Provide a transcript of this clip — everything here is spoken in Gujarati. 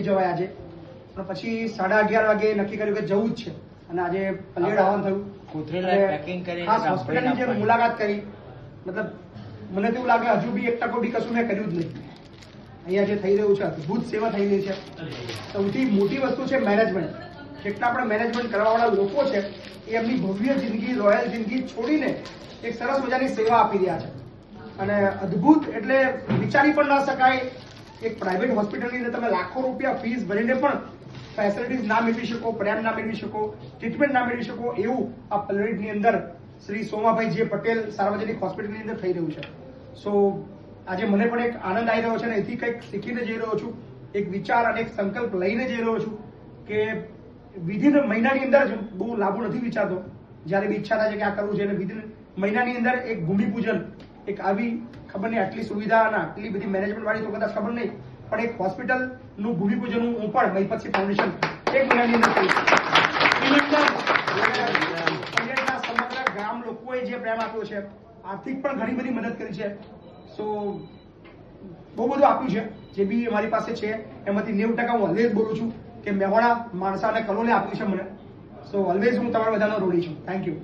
જવાય આજે પણ પછી 11:30 વાગે નક્કી કર્યું કે જવું જ છે અને આજે પલ્લેડ આવવાનું થયું. ખાસ હોસ્પિટલની જે મુલાકાત કરી, મતલબ મને તો એવું લાગે હજુ બી 1% બી કશું મેં કર્યું જ નહીં. અહીંયા જે થઈ રહ્યું છે અદભુત સેવા થઈ રહી છે. સૌથી મોટી વસ્તુ છે મેનેજમેન્ટ. જેટલા આપણે મેનેજમેન્ટ કરવાવાળા લોકો છે એ એમની ભવ્ય જિંદગી, રોયલ જિંદગી છોડીને એક સરસ મજાની સેવા આપી રહ્યા છે અને અદભુત એટલે વિચારી પણ ન શકાય. એક પ્રાઇવેટ હોસ્પિટલની અંદર તમે લાખો રૂપિયા ફીસ ભરીને પણ ફેસિલિટીઝ ના મેળવી શકો, પ્રેમ ના મેળવી શકો, ટ્રીટમેન્ટ ના મેળવી શકો, એવું આ પલ્લેડની અંદર શ્રી સોમાભાઈ જે પટેલ સાર્વજનિક હોસ્પિટલની અંદર થઈ રહ્યું છે. સો આજે મને પણ એક આનંદ આવી રહ્યો છે અને એથી કંઈક શીખીને જઈ રહ્યો છું. એક વિચાર અને એક સંકલ્પ લઈને જઈ રહ્યો છું કે વિધિન મહિનાની અંદર જ બહુ લાંબુ નથી વિચારતો. જ્યારે બી ઈચ્છા થાય છે કે આ કરવું છે અને વિધિન મહિનાની અંદર એક ભૂમિપૂજન, એક આવી ખબર નહીં આટલી સુવિધા અને આટલી બધી મેનેજમેન્ટ વાળી તો કદાચ ખબર નહીં, પણ એક હોસ્પિટલનું ભૂમિપૂજન હું પણ મહીપતસિંહ ફાઉન્ડેશન એક મહિનાની અંદર કરીશ. સમગ્ર ગામ લોકોએ જે પ્રેમ આપ્યો છે, આર્થિક પણ ઘણી બધી મદદ કરી છે. સો બહુ બધું આપ્યું છે. જે બી મારી પાસે છે એમાંથી 90% હું ઓલવેઝ બોલું છું કે મેહોણા, માણસા અને કલોલે આપ્યું છે મને. સો ઓલવેઝ હું તમારા બધાનો રોડી છું. Thank you.